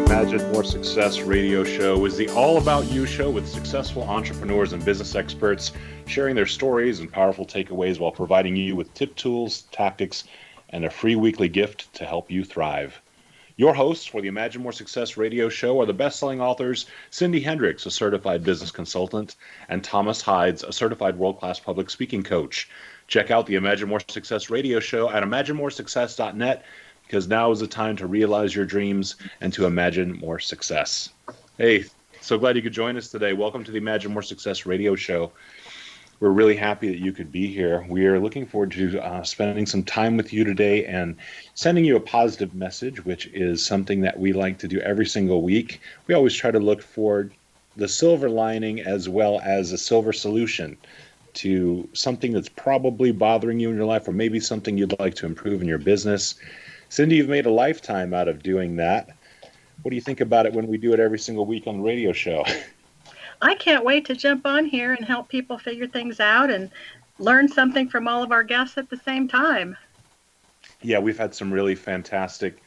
Imagine More Success radio show is the all about you show with successful entrepreneurs and business experts sharing their stories and powerful takeaways while providing you with tip tools, tactics, and a free weekly gift to help you thrive. Your hosts for the Imagine More Success radio show are the best-selling authors Cindy Hendricks, a certified business consultant, and Thomas Hides, a certified world-class public speaking coach. Check out the Imagine More Success radio show at imaginemoresuccess.net because now is the time to realize your dreams and to imagine more success. Hey, so glad you could join us today. Welcome to the Imagine More Success radio show. We're really happy that you could be here. We are looking forward to spending some time with you today and sending you a positive message, which is something that we like to do every single week. We always try to look for the silver lining as well as a silver solution to something that's probably bothering you in your life, or maybe something you'd like to improve in your business. Cindy, you've made a lifetime out of doing that. What do you think about it when we do it every single week on the radio show? I can't wait to jump on here and help people figure things out and learn something from all of our guests at the same time. Yeah, we've had some really fantastic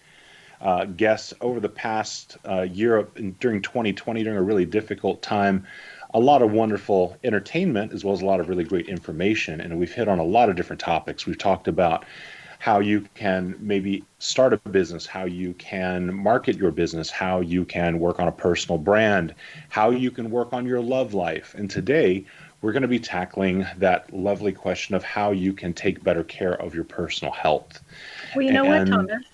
guests over the past year during 2020, during a really difficult time. A lot of wonderful entertainment as well as a lot of really great information. And we've hit on a lot of different topics. We've talked about how you can maybe start a business, how you can market your business, how you can work on a personal brand, how you can work on your love life. And today, we're going to be tackling that lovely question of how you can take better care of your personal health. Well, you know what, Thomas?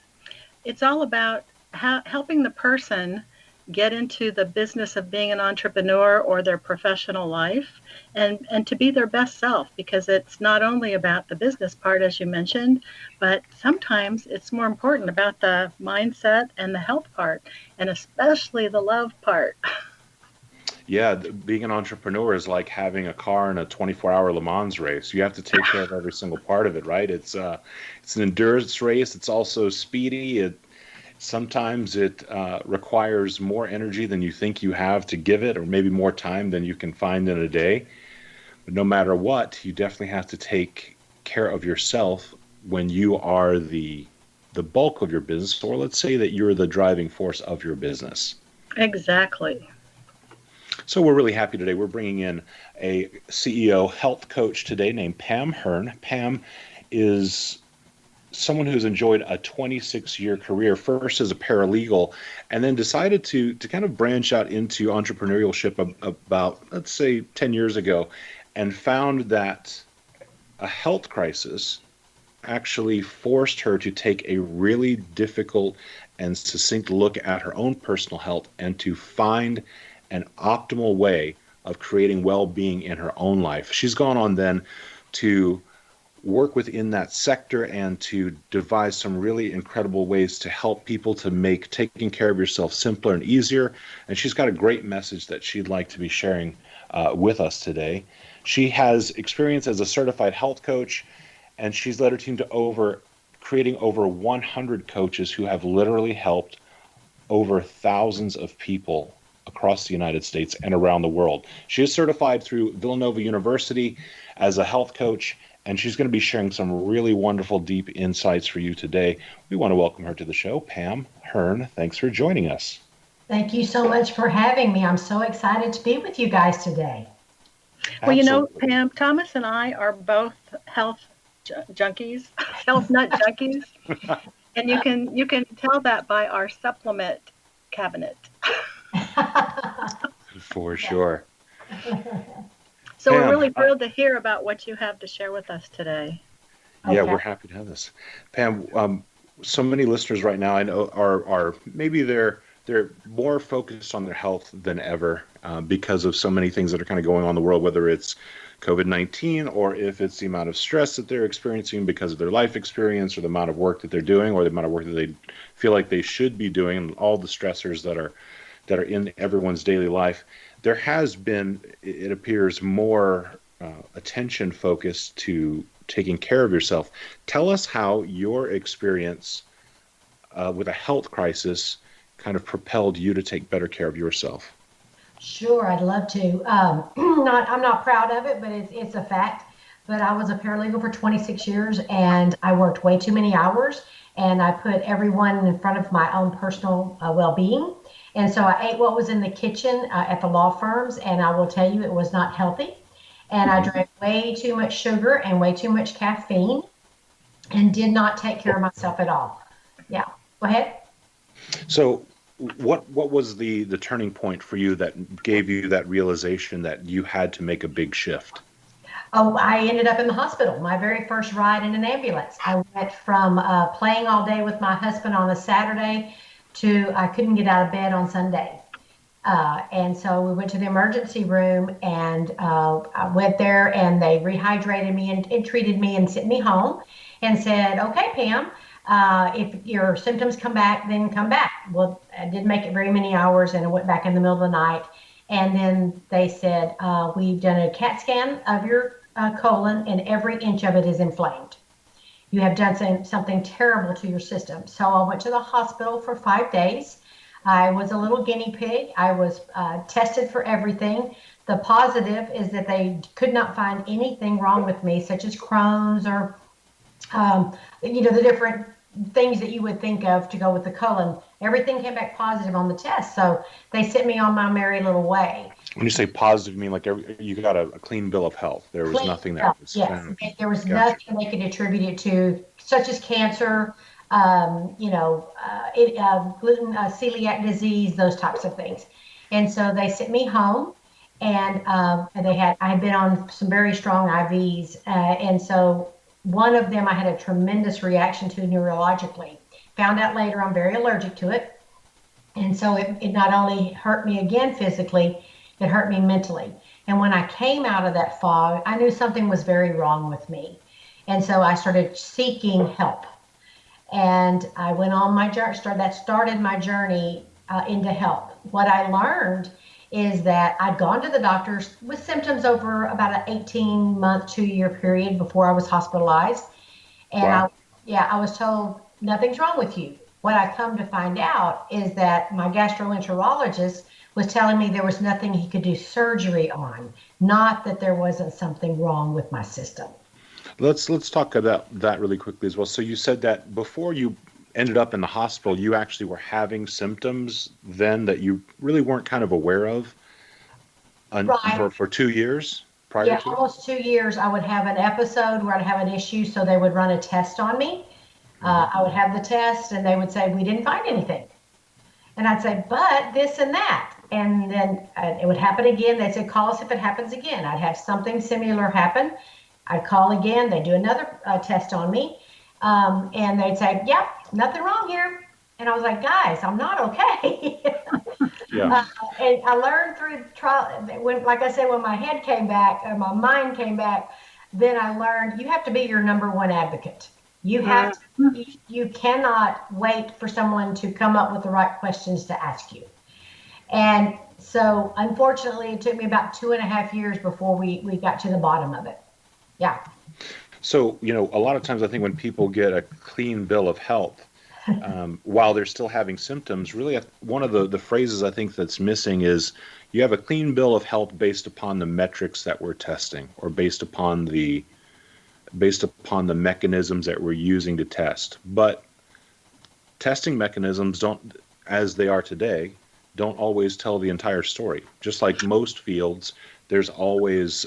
It's all about helping the person get into the business of being an entrepreneur or their professional life and to be their best self, because it's not only about the business part, as you mentioned, but sometimes it's more important about the mindset and the health part, and especially the love part. Yeah, being an entrepreneur is like having a car in a 24-hour Le Mans race. You have to take care of every single part of it, right? It's an endurance race. It's also speedy. Sometimes it requires more energy than you think you have to give it, or maybe more time than you can find in a day. But no matter what, you definitely have to take care of yourself when you are the bulk of your business, or let's say that you're the driving force of your business. Exactly. So we're really happy today. We're bringing in a CEO health coach today named Pam Hurn. Pam is someone who's enjoyed a 26-year career, first as a paralegal, and then decided to kind of branch out into entrepreneurship about, let's say, 10 years ago, and found that a health crisis actually forced her to take a really difficult and succinct look at her own personal health and to find an optimal way of creating well-being in her own life. She's gone on then to work within that sector and to devise some really incredible ways to help people to make taking care of yourself simpler and easier. And she's got a great message that she'd like to be sharing with us today. She has experience as a certified health coach, and she's led her team to creating over 100 coaches who have literally helped over thousands of people across the United States and around the world. She is certified through Villanova University as a health coach, and she's going to be sharing some really wonderful, deep insights for you today. We want to welcome her to the show. Pam Hurn, thanks for joining us. Thank you so much for having me. I'm so excited to be with you guys today. Well, you know, Pam, Thomas and I are both health junkies, health nut junkies, and you can tell that by our supplement cabinet. For sure. So Pam, we're really thrilled to hear about what you have to share with us today. Yeah, we're happy to have this. Pam, so many listeners right now I know are maybe they're more focused on their health than ever because of so many things that are kind of going on in the world, whether it's COVID-19 or if it's the amount of stress that they're experiencing because of their life experience or the amount of work that they're doing or the amount of work that they feel like they should be doing, and all the stressors that are in everyone's daily life. There has been, it appears, more attention focused to taking care of yourself. Tell us how your experience with a health crisis kind of propelled you to take better care of yourself. Sure, I'd love to. I'm not proud of it, but it's a fact. but I was a paralegal for 26 years and I worked way too many hours and I put everyone in front of my own personal well-being. And so I ate what was in the kitchen at the law firms, and I will tell you it was not healthy. And I drank way too much sugar and way too much caffeine and did not take care of myself at all. Yeah, go ahead. So what was the turning point for you that gave you that realization that you had to make a big shift? Oh, I ended up in the hospital. My very first ride in an ambulance. I went from playing all day with my husband on a Saturday to I couldn't get out of bed on Sunday. And so we went to the emergency room and I went there and they rehydrated me and treated me and sent me home and said, okay, Pam, if your symptoms come back, then come back. Well, I didn't make it very many hours and I went back in the middle of the night. And then they said, we've done a CAT scan of your colon and every inch of it is inflamed. You have done something terrible to your system. So I went to the hospital for 5 days. I was a little guinea pig. I was tested for everything. The positive is that they could not find anything wrong with me, such as Crohn's or, the different things that you would think of to go with the colon. Everything came back positive on the test. So they sent me on my merry little way. When you say positive, you mean like you got a clean bill of health. There was nothing that was found. Yes, there was Gotcha. nothing they could attribute it to, such as cancer, gluten, celiac disease, those types of things. And so they sent me home, and I had been on some very strong IVs, and so one of them I had a tremendous reaction to neurologically. Found out later I'm very allergic to it, and so it not only hurt me again physically, it hurt me mentally. And when I came out of that fog, I knew something was very wrong with me, and so I started seeking help. And I went on my journey. That started my journey into help. What I learned is that I'd gone to the doctors with symptoms over about an 18-month, 2-year period before I was hospitalized. And Wow. I was told nothing's wrong with you. What I come to find out is that my gastroenterologist was telling me there was nothing he could do surgery on, not that there wasn't something wrong with my system. Let's talk about that really quickly as well. So you said that before you ended up in the hospital, you actually were having symptoms then that you really weren't kind of aware of Right. for 2 years prior Yeah, to? almost 2 years. I would have an episode where I'd have an issue, so they would run a test on me. I would have the test, and they would say, we didn't find anything. And I'd say, but this and that. And then it would happen again. They'd say, call us if it happens again. I'd have something similar happen. I'd call again. They'd do another test on me. And they'd say, yep, nothing wrong here. And I was like, guys, I'm not okay. Yeah. And I learned through trial, like I said, when my head came back, or my mind came back, then I learned you have to be your number one advocate. You have to, you cannot wait for someone to come up with the right questions to ask you. And so, unfortunately, it took me about 2.5 years before we got to the bottom of it. Yeah. So, a lot of times I think when people get a clean bill of health, while they're still having symptoms, really one of the phrases I think that's missing is you have a clean bill of health based upon the metrics that we're testing, or based upon the mechanisms that we're using to test. But testing mechanisms don't, as they are today, don't always tell the entire story. Just like most fields, there's always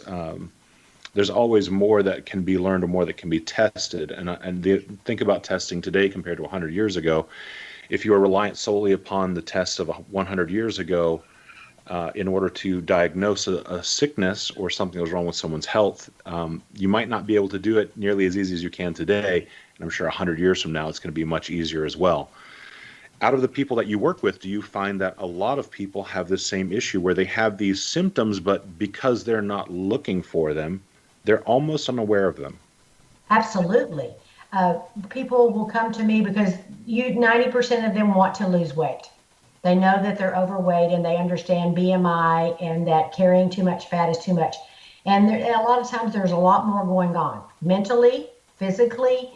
more that can be learned or more that can be tested. Think about testing today compared to 100 years ago. If you are reliant solely upon the tests of 100 years ago in order to diagnose a sickness or something that was wrong with someone's health, you might not be able to do it nearly as easy as you can today. And I'm sure 100 years from now, it's going to be much easier as well. Out of the people that you work with, do you find that a lot of people have the same issue where they have these symptoms, but because they're not looking for them, they're almost unaware of them? Absolutely. People will come to me because 90% of them want to lose weight. They know that they're overweight and they understand BMI and that carrying too much fat is too much. And a lot of times there's a lot more going on mentally, physically.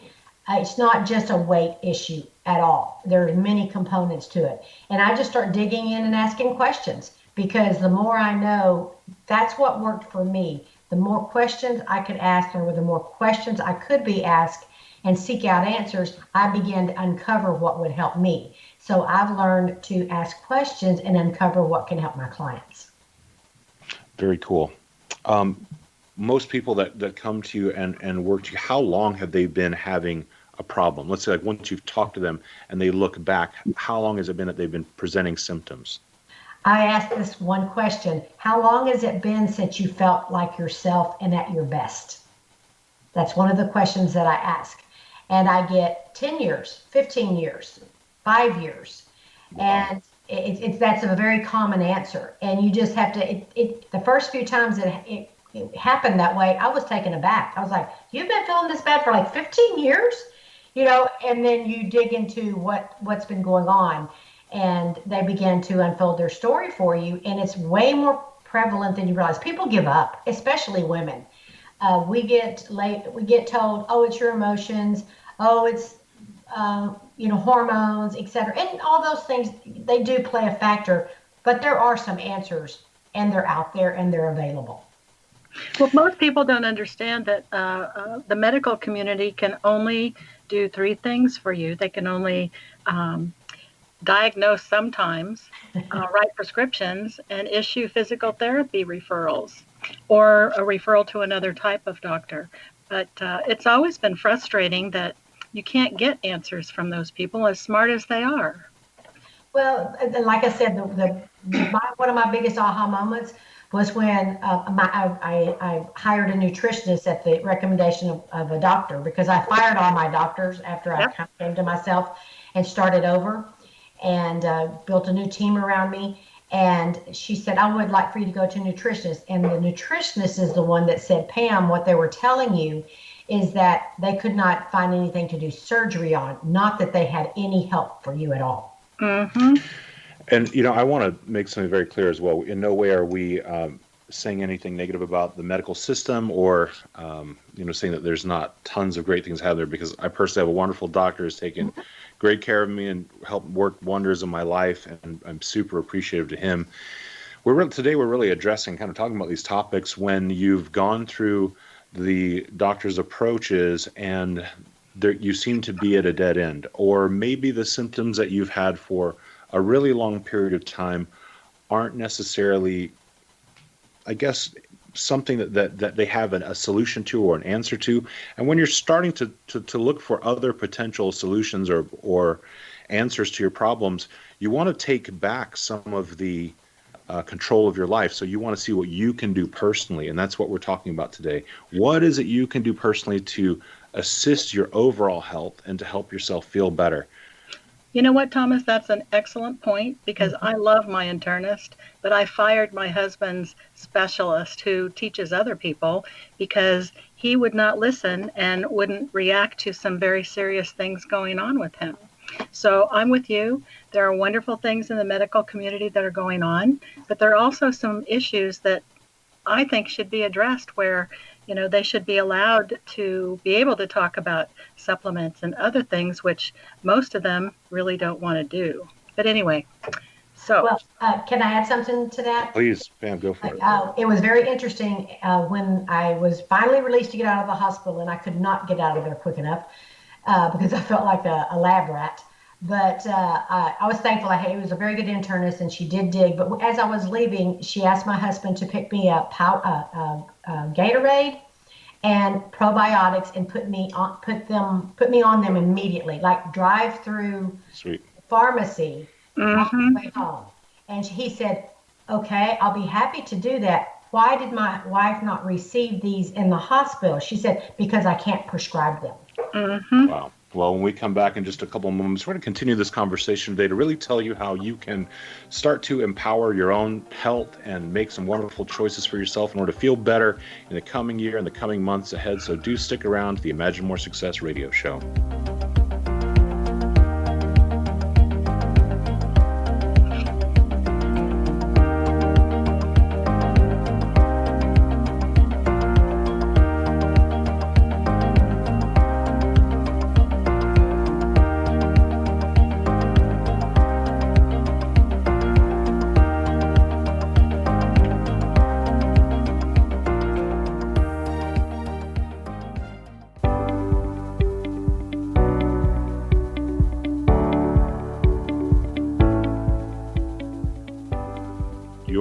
It's not just a weight issue at all. There are many components to it. And I just start digging in and asking questions because the more I know, that's what worked for me. the more questions I could ask, or the more questions I could be asked and seek out answers, I began to uncover what would help me. So I've learned to ask questions and uncover what can help my clients. Very cool. Most people that come to you and work to you, how long have they been having a problem? Let's say, like, once you've talked to them and they look back, how long has it been that they've been presenting symptoms? I ask this one question: how long has it been since you felt like yourself and at your best? That's one of the questions that I ask. And I get 10 years, 15 years, 5 years. And that's a very common answer. And you just have to, the first few times it happened that way, I was taken aback. I was like, you've been feeling this bad for like 15 years? And then you dig into what's been going on, and they begin to unfold their story for you. And it's way more prevalent than you realize. People give up, especially women. We get told, oh, it's your emotions. Oh, it's, hormones, etc. And all those things, they do play a factor, but there are some answers, and they're out there and they're available. Well, most people don't understand that the medical community can only do 3 things for you. They can only diagnose sometimes, write prescriptions, and issue physical therapy referrals, or a referral to another type of doctor. But it's always been frustrating that you can't get answers from those people, as smart as they are. Well, like I said, one of my biggest aha moments was when I hired a nutritionist at the recommendation of a doctor, because I fired all my doctors after I kind of came to myself and started over, and built a new team around me. And she said, I would like for you to go to a nutritionist. And the nutritionist is the one that said, Pam, what they were telling you is that they could not find anything to do surgery on, not that they had any help for you at all. Mm-hmm. And, I want to make something very clear as well. In no way are we saying anything negative about the medical system, or, saying that there's not tons of great things out there, because I personally have a wonderful doctor who's taken great care of me and helped work wonders in my life, and I'm super appreciative to him. Today we're really addressing, kind of talking about these topics when you've gone through the doctor's approaches and you seem to be at a dead end, or maybe the symptoms that you've had for a really long period of time aren't necessarily, I guess, something that they have a solution to or an answer to. And when you're starting to look for other potential solutions or answers to your problems, you want to take back some of the control of your life. So you want to see what you can do personally, and that's what we're talking about today. What is it you can do personally to assist your overall health and to help yourself feel better? You know what, Thomas? That's an excellent point, because I love my internist, but I fired my husband's specialist who teaches other people because he would not listen and wouldn't react to some very serious things going on with him. So I'm with you. There are wonderful things in the medical community that are going on, but there are also some issues that I think should be addressed where, they should be allowed to be able to talk about supplements and other things, which most of them really don't want to do. But anyway, so. Well, can I add something to that? Please, Pam, go for it. It was very interesting when I was finally released to get out of the hospital, and I could not get out of there quick enough because I felt like a lab rat. But I was thankful. It was a very good internist, and she did dig. But as I was leaving, she asked my husband to pick me up Gatorade and probiotics and put me on them immediately, like drive through pharmacy on the way home. And he said, "Okay, I'll be happy to do that. Why did my wife not receive these in the hospital?" She said, "Because I can't prescribe them." Mm-hmm. Wow. Well, when we come back in just a couple of moments, we're going to continue this conversation today to really tell you how you can start to empower your own health and make some wonderful choices for yourself in order to feel better in the coming year and the coming months ahead. So do stick around to the Imagine More Success radio show.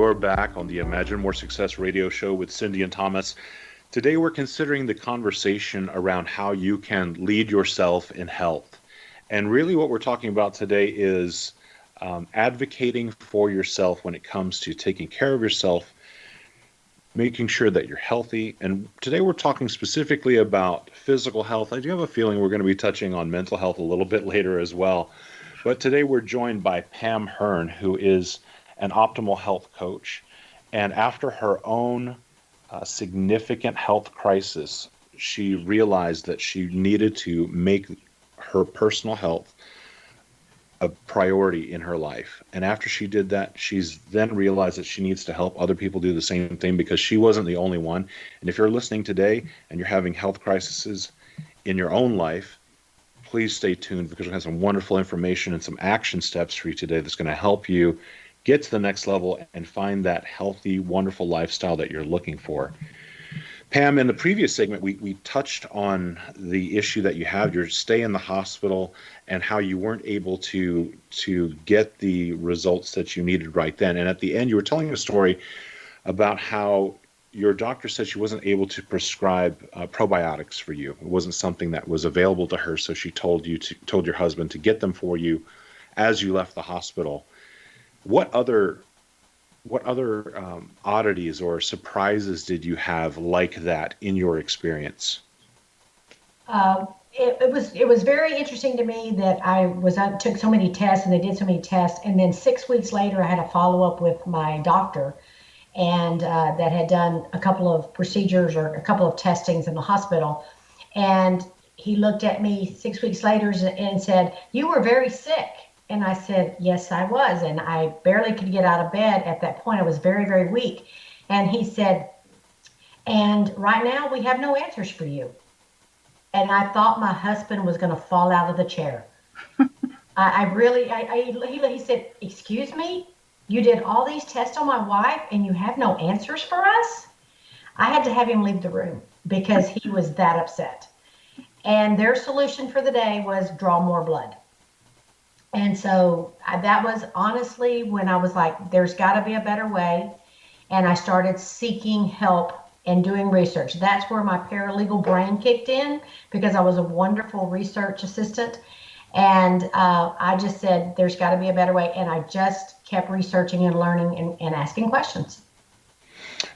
you're back on the Imagine More Success radio show with Cindy and Thomas. Today we're considering the conversation around how you can lead yourself in health. And really what we're talking about today is advocating for yourself when it comes to taking care of yourself, making sure that you're healthy. And today we're talking specifically about physical health. I do have a feeling we're going to be touching on mental health a little bit later as well. But today we're joined by Pam Hurn, who is an optimal health coach. And after her own significant health crisis, she realized that she needed to make her personal health a priority in her life. And after she did that, she's then realized that she needs to help other people do the same thing, because she wasn't the only one. And if you're listening today and you're having health crises in your own life, please stay tuned, because we have some wonderful information and some action steps for you today that's going to help you get to the next level and find that healthy, wonderful lifestyle that you're looking for. Pam, in the previous segment, we touched on the issue that you have, your stay in the hospital, and how you weren't able to get the results that you needed right then. And at the end, you were telling a story about how your doctor said she wasn't able to prescribe probiotics for you. It wasn't something that was available to her, so she told your husband to get them for you as you left the hospital. What other oddities or surprises did you have like that in your experience? It was very interesting to me that I took so many tests, and they did so many tests, and then 6 weeks later I had a follow up with my doctor, and that had done a couple of procedures or a couple of testings in the hospital, and he looked at me 6 weeks later and said, "You were very sick." And I said, "Yes, I was." And I barely could get out of bed at that point. I was very, very weak. And he said, "And right now we have no answers for you." And I thought my husband was going to fall out of the chair. He said, "Excuse me, you did all these tests on my wife and you have no answers for us?" I had to have him leave the room because he was that upset. And their solution for the day was draw more blood. And so that was honestly when I was like, there's got to be a better way. And I started seeking help and doing research. That's where my paralegal brain kicked in, because I was a wonderful research assistant. And I just said, there's got to be a better way. And I just kept researching and learning and asking questions.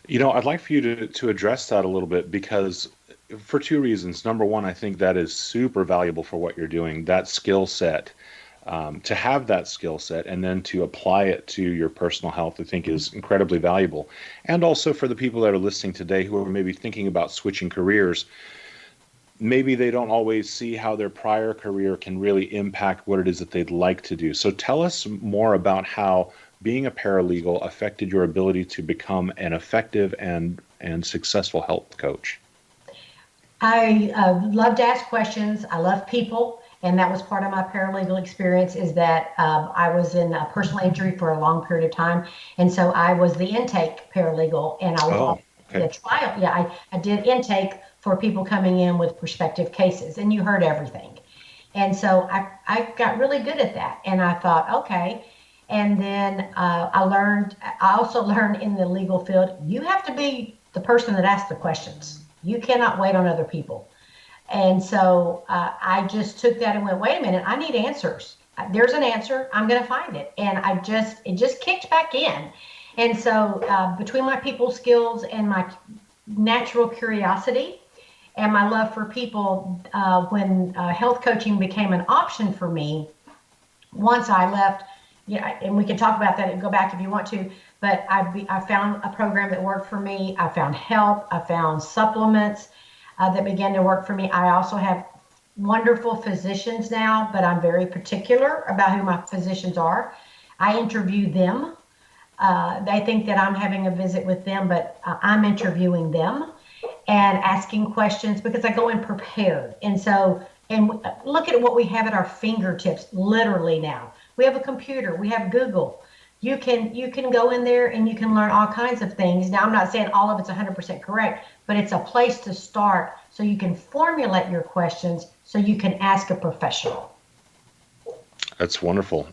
You know, I'd like for you to address that a little bit, because for two reasons. Number one, I think that is super valuable for what you're doing, that skill set. To have that skill set and then to apply it to your personal health, I think is incredibly valuable. And also for the people that are listening today who are maybe thinking about switching careers, maybe they don't always see how their prior career can really impact what it is that they'd like to do. So tell us more about how being a paralegal affected your ability to become an effective and successful health coach. I love to ask questions. I love people. And that was part of my paralegal experience, is that I was in a personal injury for a long period of time. And so I was the intake paralegal, and I was the trial. Yeah, I did intake for people coming in with prospective cases, and you heard everything. And so I got really good at that. And I thought, okay. And then I also learned in the legal field, you have to be the person that asks the questions. You cannot wait on other people. And so I just took that and went, wait a minute, I need answers. There's an answer, I'm going to find it. And it just kicked back in. And so between my people skills and my natural curiosity and my love for people, when health coaching became an option for me, once I left, and we can talk about that and go back if you want to, but I found a program that worked for me. I found help, I found supplements that began to work for me. I also have wonderful physicians now, but I'm very particular about who my physicians are. I interview them. They think that I'm having a visit with them, but I'm interviewing them and asking questions, because I go in prepared. And look at what we have at our fingertips literally now. We have a computer, we have Google. You can go in there and you can learn all kinds of things. Now, I'm not saying all of it's 100% correct, but it's a place to start so you can formulate your questions so you can ask a professional. That's wonderful.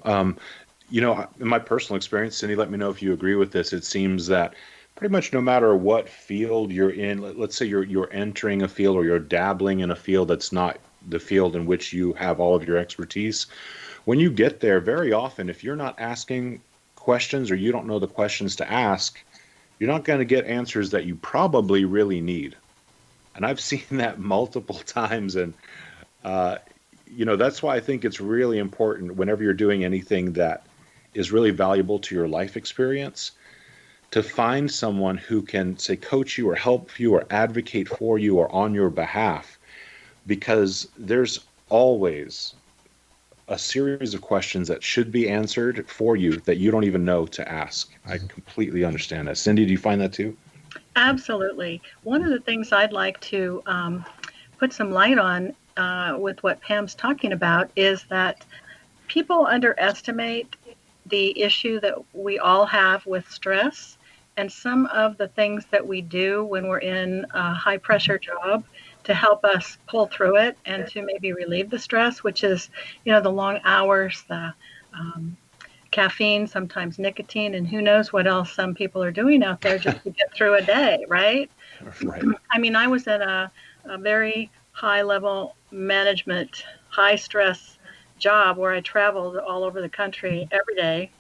In my personal experience, Cindy, let me know if you agree with this. It seems that pretty much no matter what field you're in, let's say you're entering a field or you're dabbling in a field that's not the field in which you have all of your expertise, when you get there, very often, if you're not asking questions or you don't know the questions to ask, you're not going to get answers that you probably really need. And I've seen that multiple times. And, that's why I think it's really important whenever you're doing anything that is really valuable to your life experience to find someone who can, say, coach you or help you or advocate for you or on your behalf, because there's always a series of questions that should be answered for you that you don't even know to ask. I completely understand that. Cindy, do you find that too? Absolutely. One of the things I'd like to put some light on with what Pam's talking about is that people underestimate the issue that we all have with stress, and some of the things that we do when we're in a high pressure job to help us pull through it and to maybe relieve the stress, which is, the long hours, the caffeine, sometimes nicotine, and who knows what else some people are doing out there just to get through a day, right? Right. I mean, I was in a very high level management, high stress job where I traveled all over the country every day.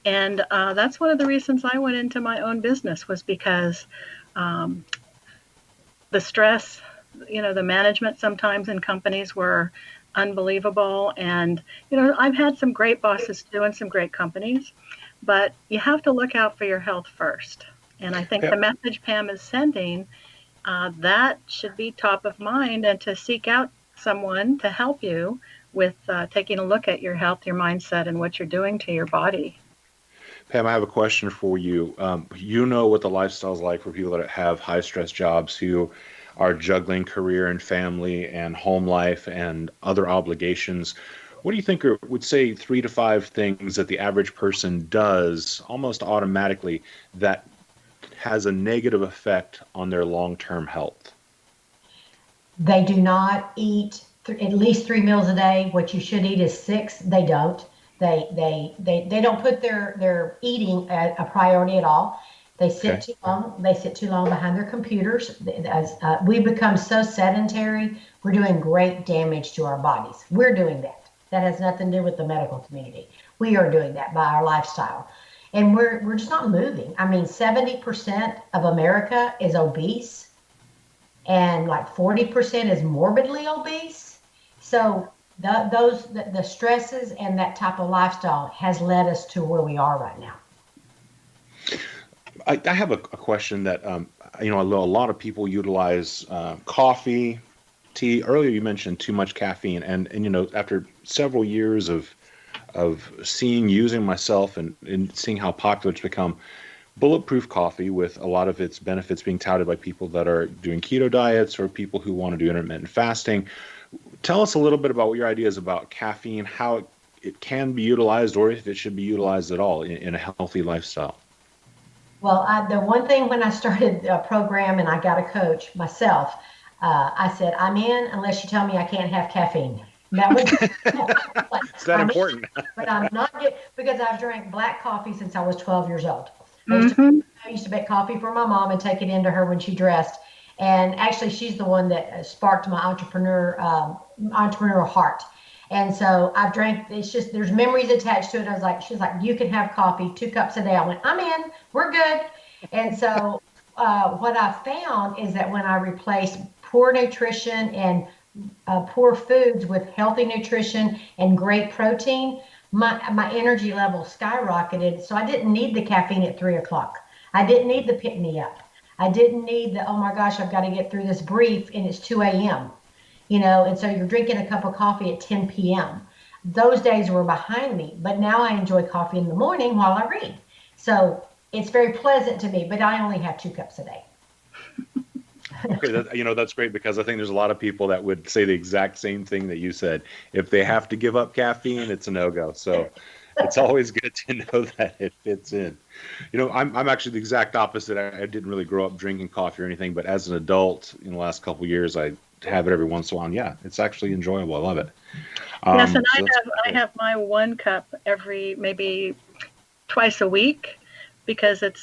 And that's one of the reasons I went into my own business, was because the stress, the management sometimes in companies were unbelievable. And, I've had some great bosses too and some great companies, but you have to look out for your health first. And I think the message Pam is sending, that should be top of mind, and to seek out someone to help you with taking a look at your health, your mindset, and what you're doing to your body. Pam, I have a question for you. You know what the lifestyle is like for people that have high stress jobs who are juggling career and family and home life and other obligations. What do you think would say 3 to 5 things that the average person does almost automatically that has a negative effect on their long-term health? They do not eat at least 3 meals a day. What you should eat is 6. They don't. They don't put their eating a priority at all. They sit too long. They sit too long behind their computers. We become so sedentary, we're doing great damage to our bodies. We're doing that. That has nothing to do with the medical community. We are doing that by our lifestyle, and we're just not moving. I mean, 70% of America is obese, and like 40% is morbidly obese. So the stresses and that type of lifestyle has led us to where we are right now. I have a question that, a lot of people utilize coffee, tea. Earlier you mentioned too much caffeine, and after several years of using myself and seeing how popular it's become, bulletproof coffee, with a lot of its benefits being touted by people that are doing keto diets or people who want to do intermittent fasting. Tell us a little bit about what your idea is about caffeine, how it can be utilized, or if it should be utilized at all in a healthy lifestyle. Well, the one thing when I started a program and I got a coach myself, I said, I'm in unless you tell me I can't have caffeine. That was It's that important. But I'm not because I've drank black coffee since I was 12 years old. Mm-hmm. I used to make coffee for my mom and take it into her when she dressed. And actually, she's the one that sparked my entrepreneurial heart. And so I've drank, it's just, there's memories attached to it. She's like, you can have coffee, 2 cups a day. I went, I'm in, we're good. And so what I found is that when I replaced poor nutrition and poor foods with healthy nutrition and great protein, my energy level skyrocketed. So I didn't need the caffeine at 3 o'clock. I didn't need the pick me up. I didn't need the, oh my gosh, I've got to get through this brief and it's 2 a.m. And so you're drinking a cup of coffee at 10 p.m. Those days were behind me, but now I enjoy coffee in the morning while I read. So it's very pleasant to me, but I only have 2 cups a day. Okay, that's great, because I think there's a lot of people that would say the exact same thing that you said. If they have to give up caffeine, it's a no-go. So it's always good to know that it fits in. I'm actually the exact opposite. I didn't really grow up drinking coffee or anything, but as an adult in the last couple of years, I have it every once in a while. And yeah, it's actually enjoyable. I love it. Yes, and So that's I great. have my 1 cup every maybe twice a week because it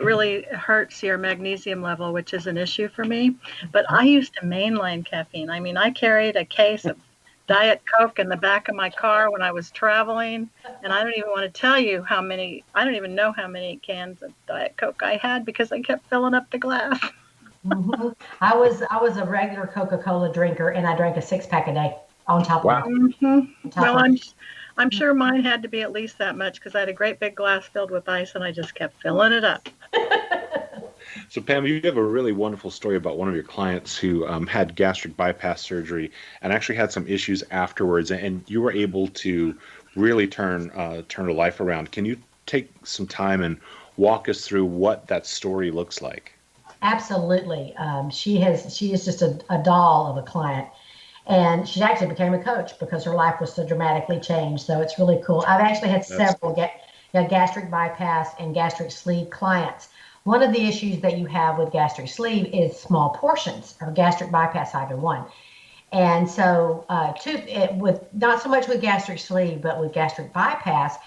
really hurts your magnesium level, which is an issue for me. But I used to mainline caffeine. I mean, I carried a case of Diet Coke in the back of my car when I was traveling, and I don't even want to tell you how many. I don't even know how many cans of Diet Coke I had because I kept filling up the glass. Mhm. I was a regular Coca-Cola drinker, and I drank a 6 pack a day on top of Wow. my Hmm. on top Well, of. I'm sure mine had to be at least that much because I had a great big glass filled with ice, and I just kept filling it up. So, Pam, you have a really wonderful story about one of your clients who had gastric bypass surgery and actually had some issues afterwards, and you were able to really turn her life around. Can you take some time and walk us through what that story looks like? Absolutely. She is just a doll of a client. And she actually became a coach because her life was so dramatically changed. So it's really cool. I've actually had That's several gastric bypass and gastric sleeve clients. One of the issues that you have with gastric sleeve is small portions, or gastric bypass either one. And so, with not so much with gastric sleeve, but with gastric bypass,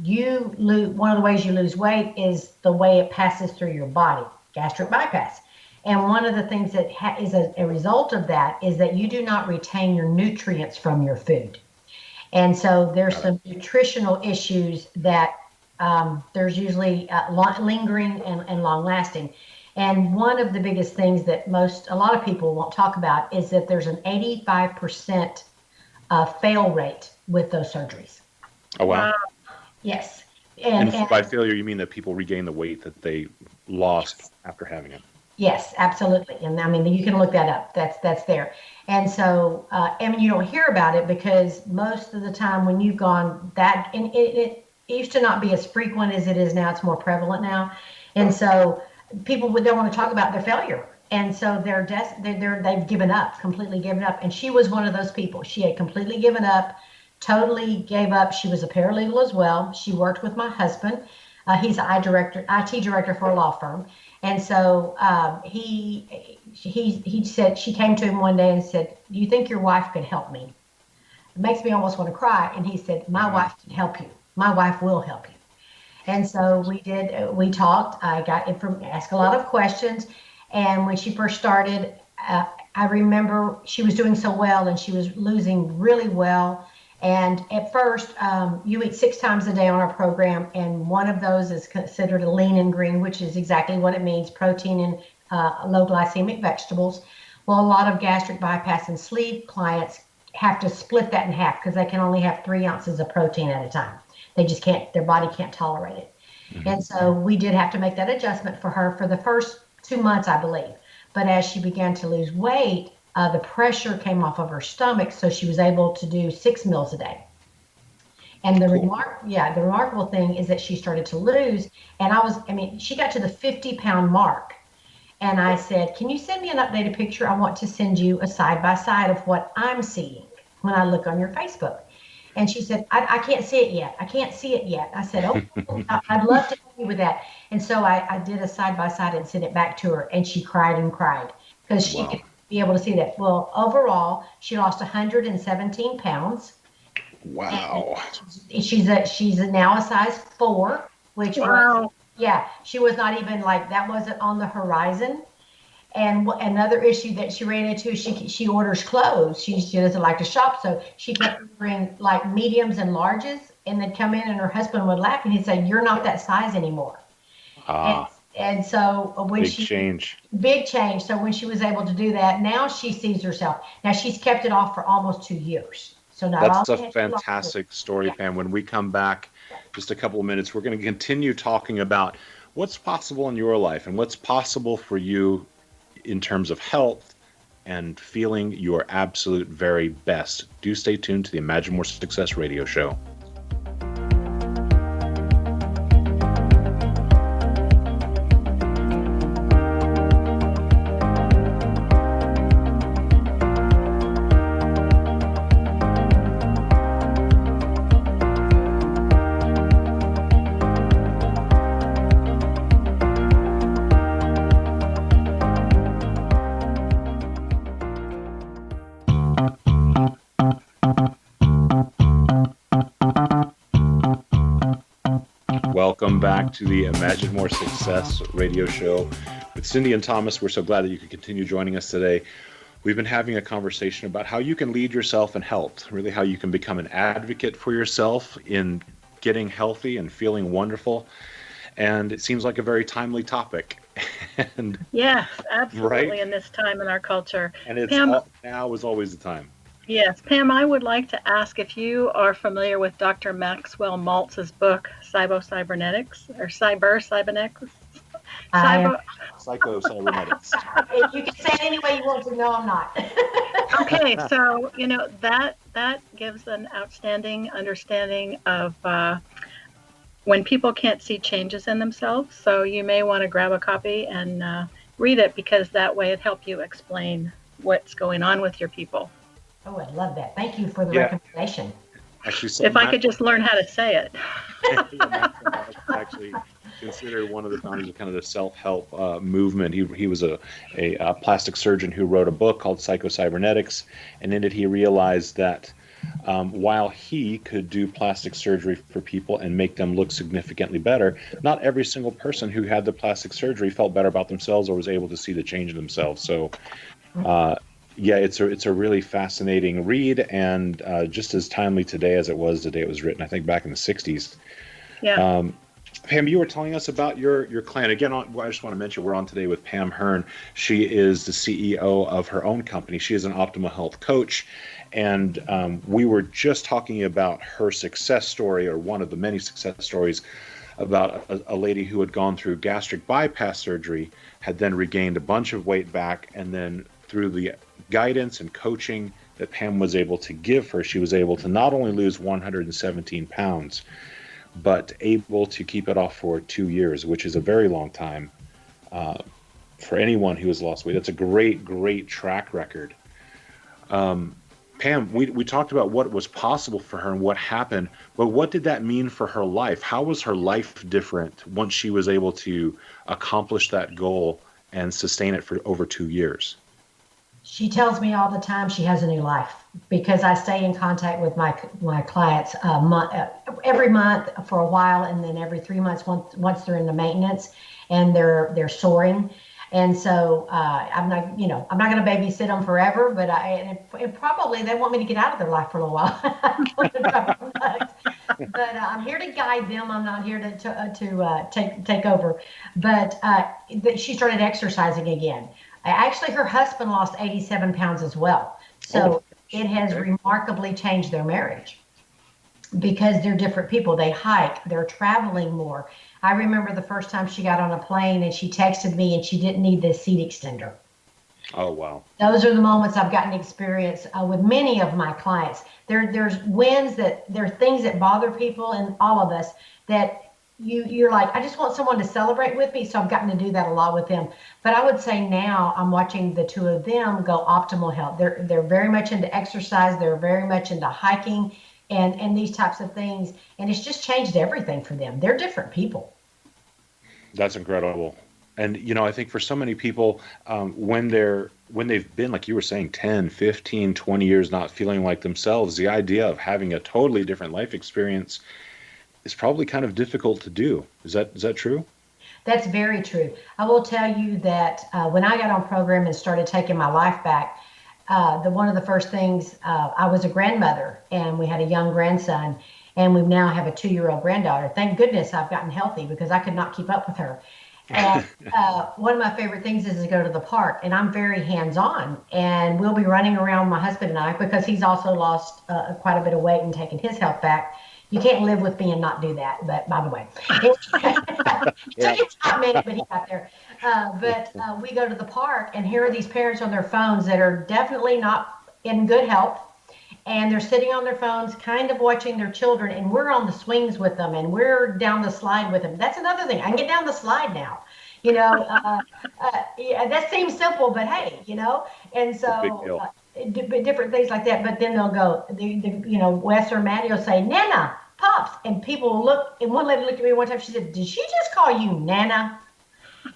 you lose one of the ways you lose weight is the way it passes through your body, gastric bypass. And one of the things that is a result of that is that you do not retain your nutrients from your food. And so there's got it. some nutritional issues that there's usually lingering and long lasting. And one of the biggest things that a lot of people won't talk about is that there's an 85% fail rate with those surgeries. Oh, wow. Wow. Yes. And And by failure, you mean that people regain the weight that they lost after having it. yes, absolutely. And I mean, you can look that up. That's there. And so, I mean, you don't hear about it because most of the time when you've gone that, and it used to not be as frequent as it is now. It's more prevalent now, and so people don't want to talk about their failure, and so they've given up, completely given up. And she was one of those people. She had completely given up, totally gave up. She was a paralegal as well. She worked with my husband. He's an IT director for a law firm. And so he said, she came to him one day and said, "Do you think your wife could help me?" It makes me almost want to cry. And he said, "My Wow. wife can help you. My wife will help you." And so we talked. I asked a lot of questions. And when she first started, I remember she was doing so well and she was losing really well. And at first, you eat 6 times a day on our program, and one of those is considered a lean and green, which is exactly what it means, protein and low glycemic vegetables. Well, a lot of gastric bypass and sleeve clients have to split that in half because they can only have 3 ounces of protein at a time. They just can't, their body can't tolerate it. Hmm. And so we did have to make that adjustment for her for the first 2 months, I believe. But as she began to lose weight, the pressure came off of her stomach, so she was able to do 6 meals a day. And Cool. the remarkable thing is that she started to lose, and I mean, she got to the 50-pound mark, and I said, "Can you send me an updated picture? I want to send you a side by side of what I'm seeing when I look on your Facebook." And she said, I can't see it yet. I can't see it yet. I said, "Oh, I'd love to help you with that." And so I did a side by side and sent it back to her, and she cried and cried because she Wow. could be able to see that. Well, overall, she lost 117 pounds, and Wow. she's now a size 4, which was, Wow. yeah, she was not even like, that wasn't on the horizon. And another issue that she ran into is she orders clothes. She doesn't like to shop, so she kept ordering like mediums and larges, and they'd come in, and her husband would laugh, and he'd say, "You're not that size anymore." And Ah, and so when big she change. big change. So when she was able to do that, now she sees herself. Now she's kept it off for almost 2 years. So not That's a only has she lost it, fantastic story, yeah, Pam. When we come back, just a couple of minutes, we're going to continue talking about what's possible in your life and what's possible for you in terms of health and feeling your absolute very best. Do stay tuned to the Imagine More Success radio show. welcome back to the Imagine More Success radio show with Cindy and Thomas. We're so glad that you could continue joining us today. We've been having a conversation about how you can lead yourself in health, really how you can become an advocate for yourself in getting healthy and feeling wonderful. And it seems like a very timely topic. And yes, absolutely, right? in this time in our culture. And it's Pam, now is always the time. yes, Pam, I would like to ask if you are familiar with Dr. Maxwell Maltz's book, Cybernetics, or Cybernetics? Psycho-cybernetics. You can say it any way you want to. No, I'm not. Okay, so, that gives an outstanding understanding of when people can't see changes in themselves. So you may want to grab a copy and read it, because that way it helps you explain what's going on with your people. Oh, I love that. Thank you for the recommendation. Actually, if I could just learn how to say it. Actually considered one of the founders of kind of the self-help movement. He was a plastic surgeon who wrote a book called Psycho-Cybernetics, and in it he realized that while he could do plastic surgery for people and make them look significantly better, not every single person who had the plastic surgery felt better about themselves or was able to see the change in themselves. So it's a really fascinating read, and just as timely today as it was the day it was written, I think back in the 60s. Yeah. Pam, you were telling us about your client. Again, I just want to mention we're on today with Pam Hurn. She is the CEO of her own company. She is an optimal health coach. And we were just talking about her success story, or one of the many success stories, about a lady who had gone through gastric bypass surgery, had then regained a bunch of weight back, and then through the guidance and coaching that Pam was able to give her, she was able to not only lose 117 pounds, but able to keep it off for 2 years, which is a very long time for anyone who has lost weight. That's a great, great track record. Pam, we talked about what was possible for her and what happened, but what did that mean for her life? How was her life different once she was able to accomplish that goal and sustain it for over 2 years? She tells me all the time she has a new life, because I stay in contact with my clients every month for a while, and then every 3 months once they're in the maintenance and they're soaring. And so I'm not going to babysit them forever, but probably they want me to get out of their life for a little while. But I'm here to guide them. I'm not here to take over. But she started exercising again. Actually, her husband lost 87 pounds as well. So it has remarkably changed their marriage, because they're different people. They hike, they're traveling more. I remember the first time she got on a plane and she texted me and she didn't need the seat extender. Oh, wow. Those are the moments I've gotten experience with many of my clients. There's wins, there are things that bother people and all of us that you're like, I just want someone to celebrate with me. So I've gotten to do that a lot with them. But I would say now I'm watching the two of them go optimal health. They're very much into exercise. They're very much into hiking and these types of things. And it's just changed everything for them. They're different people. That's incredible. And, I think for so many people, when they've been, like you were saying, 10, 15, 20 years not feeling like themselves, the idea of having a totally different life experience is probably kind of difficult to do. Is that true? That's very true. I will tell you that when I got on program and started taking my life back, one of the first things, I was a grandmother and we had a young grandson, and we now have a 2-year-old granddaughter. Thank goodness I've gotten healthy, because I could not keep up with her. And one of my favorite things is to go to the park, and I'm very hands-on, and we'll be running around, my husband and I, because he's also lost quite a bit of weight and taken his health back. You can't live with me and not do that, but by the way, it's not many, but he got there. But we go to the park, and here are these parents on their phones that are definitely not in good health, and they're sitting on their phones, kind of watching their children, and we're on the swings with them, and we're down the slide with them. That's another thing. I can get down the slide now. Yeah, that seems simple, but hey, and so different things like that. But then they'll go, Wes or Maddie will say, Nana, Pops, and people will look. And one lady looked at me one time. She said, "Did she just call you Nana?"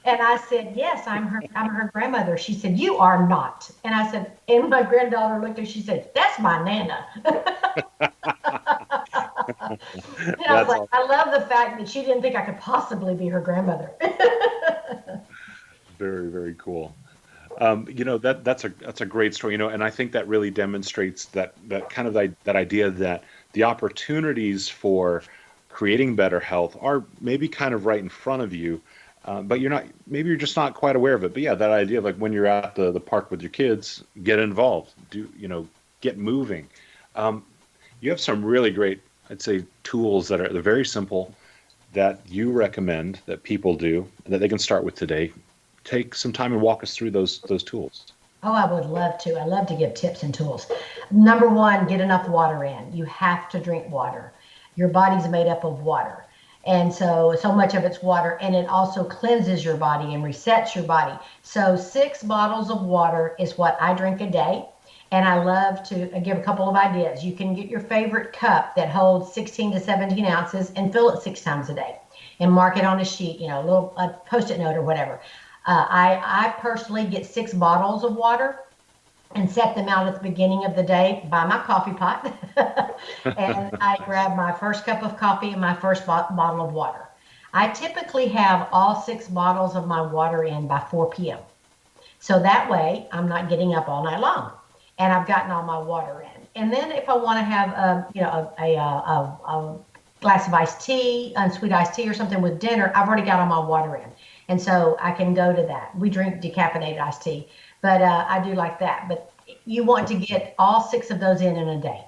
And I said, "Yes, I'm her grandmother." She said, "You are not." And I said, and my granddaughter looked at her. She said, "That's my Nana." And I was That's like, all. I love the fact that she didn't think I could possibly be her grandmother. Very, very cool. That's a great story, and I think that really demonstrates that kind of that idea that the opportunities for creating better health are maybe kind of right in front of you, but you're just not quite aware of it. But yeah, that idea of like when you're at the park with your kids, get involved, get moving. Um, you have some really great, I'd say, tools they're very simple that you recommend that people do that they can start with today. Take some time and walk us through those tools. Oh, I would love to. I love to give tips and tools. Number one, get enough water in. You have to drink water. Your body's made up of water. And so much of it's water, and it also cleanses your body and resets your body. So 6 bottles of water is what I drink a day. And I love to give a couple of ideas. You can get your favorite cup that holds 16 to 17 ounces and fill it 6 times a day and mark it on a sheet, a post-it note or whatever. I personally get 6 bottles of water and set them out at the beginning of the day by my coffee pot. And I grab my first cup of coffee and my first bottle of water. I typically have all 6 bottles of my water in by 4 p.m. So that way I'm not getting up all night long and I've gotten all my water in. And then if I want to have a glass of iced tea, unsweet iced tea or something with dinner, I've already got all my water in. And so I can go to that. We drink decaffeinated iced tea, but I do like that. But you want to get all 6 of those in a day.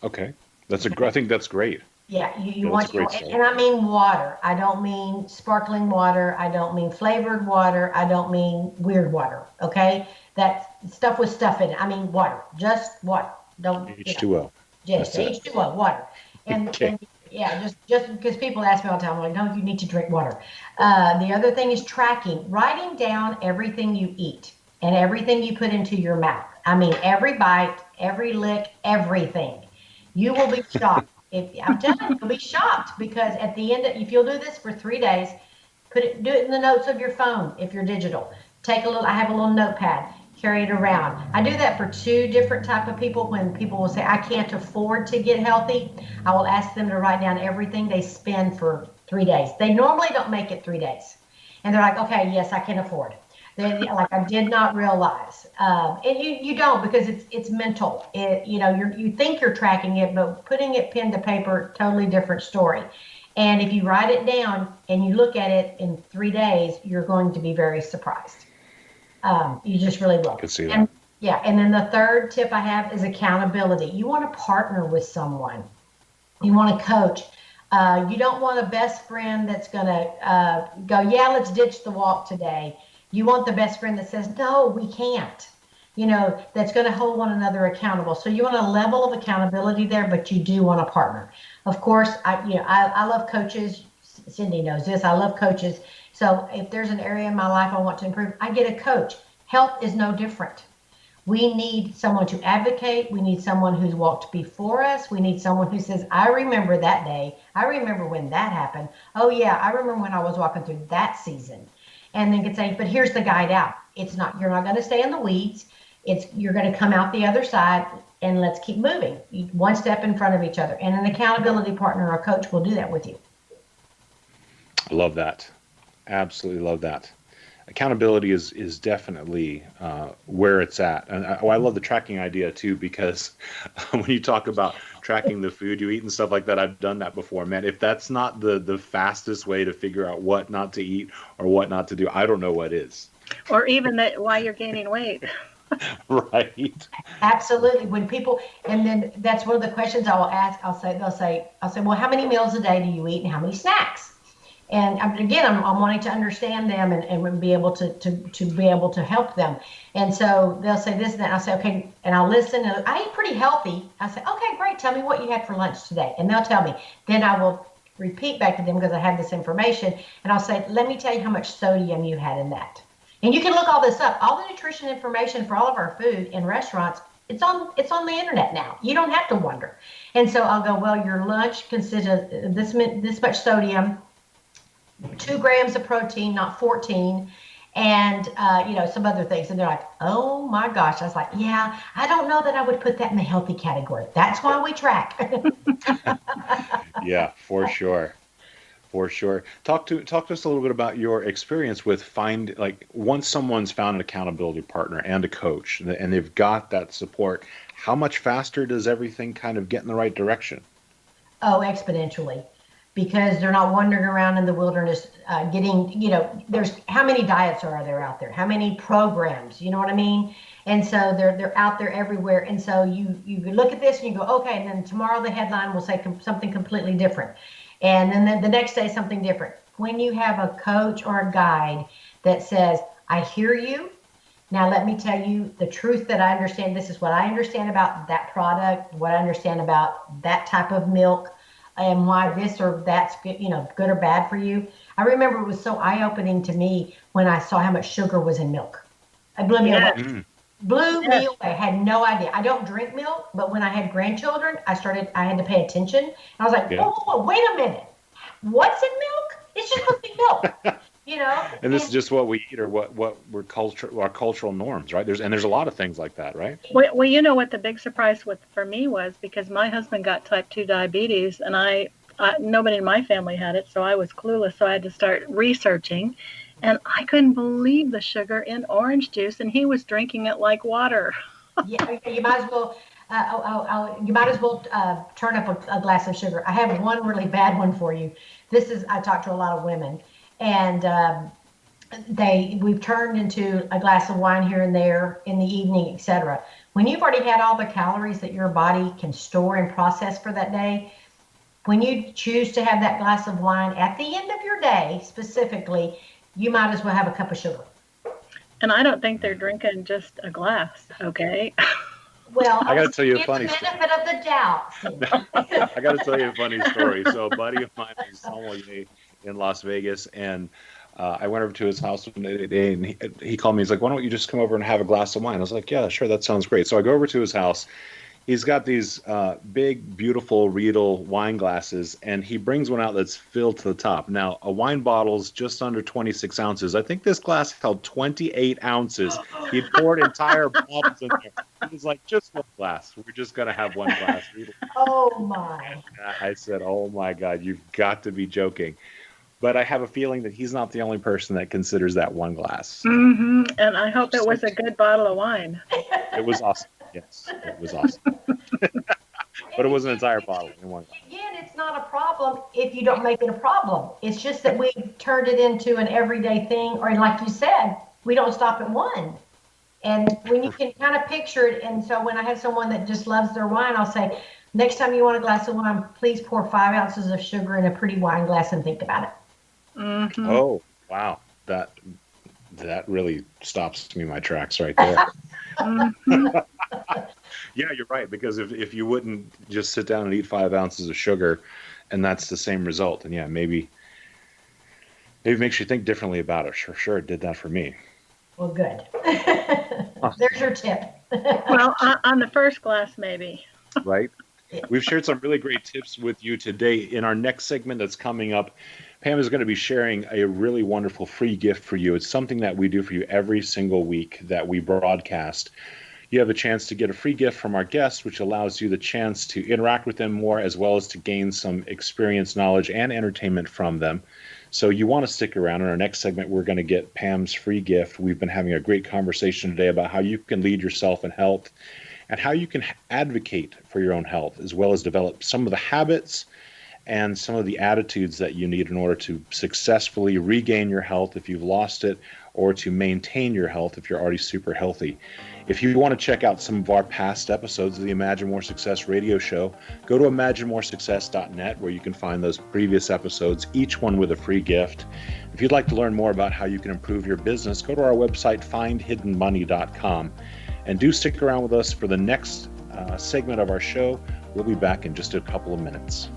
Okay, I think that's great. Yeah, you Yeah, want that's a great to, start. and I mean water. I don't mean sparkling water. I don't mean flavored water. I don't mean weird water. Okay, that stuff with stuff in it. I mean water, just water. Don't H2O. Just That's it. H2O, water. Okay. And yeah, just because people ask me all the time, I'm like, no, you need to drink water. The other thing is tracking, writing down everything you eat and everything you put into your mouth. I mean, every bite, every lick, everything. You will be shocked. If I'm telling you, you'll be shocked because at the end, if you'll do this for 3 days, do it in the notes of your phone if you're digital. I have a little notepad, carry it around. I do that for 2 different type of people. When people will say, I can't afford to get healthy, I will ask them to write down everything they spend for 3 days. They normally don't make it 3 days. And they're like, okay, yes, I can afford. Like I did not realize, and you don't, because it's mental. You think you're tracking it, but putting it pen to paper, totally different story. And if you write it down and you look at it in 3 days, you're going to be very surprised. You just really will. I can see that. And yeah, and then the third tip I have is accountability. You want to partner with someone. You want to coach. You don't want a best friend that's going to go, yeah, let's ditch the walk today. You want the best friend that says, no, we can't, that's going to hold one another accountable. So you want a level of accountability there, but you do want a partner. Of course, I love coaches. Cindy knows this. I love coaches. So if there's an area in my life I want to improve, I get a coach. Health is no different. We need someone to advocate. We need someone who's walked before us. We need someone who says, I remember that day. I remember when that happened. Oh yeah, I remember when I was walking through that season. And then could say, but here's the guide out. You're not going to stay in the weeds. You're going to come out the other side, and let's keep moving. One step in front of each other. And an accountability partner or coach will do that with you. I love that. Absolutely love that. Accountability is definitely where it's at. And I love the tracking idea too, because when you talk about tracking the food you eat and stuff like that, I've done that before, man. If that's not the fastest way to figure out what not to eat or what not to do, I don't know what is. Or even why you're gaining weight. Right. Absolutely. And then that's one of the questions I will ask. I'll say, well, how many meals a day do you eat and how many snacks? And again, I'm wanting to understand them and be able to be able to help them. And so they'll say this and that. I'll say, okay, and I'll listen. And I eat pretty healthy. I say, okay, great. Tell me what you had for lunch today. And they'll tell me. Then I will repeat back to them because I have this information. And I'll say, let me tell you how much sodium you had in that. And you can look all this up. All the nutrition information for all of our food in restaurants, it's on the internet now. You don't have to wonder. And so I'll go, well, your lunch consists of this much sodium, 2 grams of protein, not 14, and some other things. And they're like, oh my gosh. I was like, yeah, I don't know that I would put that in the healthy category. That's why we track. Yeah, for sure. For sure. Talk to us a little bit about your experience with once someone's found an accountability partner and a coach and they've got that support, how much faster does everything kind of get in the right direction? Oh, exponentially, because they're not wandering around in the wilderness getting, there's how many diets are there out there? How many programs? You know what I mean? And so they're out there everywhere. And so you look at this and you go, okay, and then tomorrow the headline will say something completely different. And then the next day, something different. When you have a coach or a guide that says, I hear you. Now, let me tell you the truth that I understand. This is what I understand about that product, what I understand about that type of milk, and why this or that's good, good or bad for you. I remember it was so eye-opening to me when I saw how much sugar was in milk. It blew me away. Blew me away. I had no idea. I don't drink milk, but when I had grandchildren, I had to pay attention. And I was like, whoa, wait a minute. What's in milk? It's just supposed to be milk. And this is just what we eat, or what our cultural norms, right? There's a lot of things like that, right? Well, you know what the big surprise for me was, because my husband got type 2 diabetes, and I nobody in my family had it, so I was clueless. So I had to start researching, and I couldn't believe the sugar in orange juice, and he was drinking it like water. Yeah, you might as well. Turn up a glass of sugar. I have one really bad one for you. I talk to a lot of women, and we've turned into a glass of wine here and there in the evening, etc. When you've already had all the calories that your body can store and process for that day, when you choose to have that glass of wine at the end of your day, specifically, you might as well have a cup of sugar. And I don't think they're drinking just a glass, okay? Well, I got to tell you a funny story. Benefit of the doubt. I got to tell you a funny story. So a buddy of mine is sommelier in Las Vegas, and I went over to his house one day, and he called me. He's like, why don't you just come over and have a glass of wine? I was like, yeah, sure, that sounds great. So I go over to his house. He's got these big, beautiful Riedel wine glasses, and he brings one out that's filled to the top. Now, a wine bottle's just under 26 ounces. I think this glass held 28 ounces. He poured entire bottles in there. He was like, just one glass. We're just going to have one glass. Oh, my. I said, oh, my God, you've got to be joking. But I have a feeling that he's not the only person that considers that one glass. Mm-hmm. And I hope it was a good bottle of wine. It was awesome. Yes, it was awesome. But it was an entire bottle in one. Again, it's not a problem if you don't make it a problem. It's just that we turned it into an everyday thing, or like you said, we don't stop at one. And when you can kind of picture it, and so when I have someone that just loves their wine, I'll say, next time you want a glass of wine, please pour 5 ounces of sugar in a pretty wine glass and think about it. Mm-hmm. Oh, wow. That really stops me in my tracks right there. Mm-hmm. Yeah, you're right, because if you wouldn't just sit down and eat 5 ounces of sugar and that's the same result, and yeah, maybe it makes you think differently about it. Sure, it did that for me. Well, good. There's your tip. Well, on the first glass, maybe. Right? We've shared some really great tips with you today. In our next segment that's coming up, Pam is going to be sharing a really wonderful free gift for you. It's something that we do for you every single week that we broadcast. You have a chance to get a free gift from our guests, which allows you the chance to interact with them more, as well as to gain some experience, knowledge, and entertainment from them. So you want to stick around. In our next segment, we're going to get Pam's free gift. We've been having a great conversation today about how you can lead yourself in health and how you can advocate for your own health, as well as develop some of the habits and some of the attitudes that you need in order to successfully regain your health if you've lost it, or to maintain your health if you're already super healthy. If you want to check out some of our past episodes of the Imagine More Success radio show, go to imaginemoresuccess.net, where you can find those previous episodes, each one with a free gift. If you'd like to learn more about how you can improve your business, go to our website, findhiddenmoney.com. And do stick around with us for the next segment of our show. We'll be back in just a couple of minutes.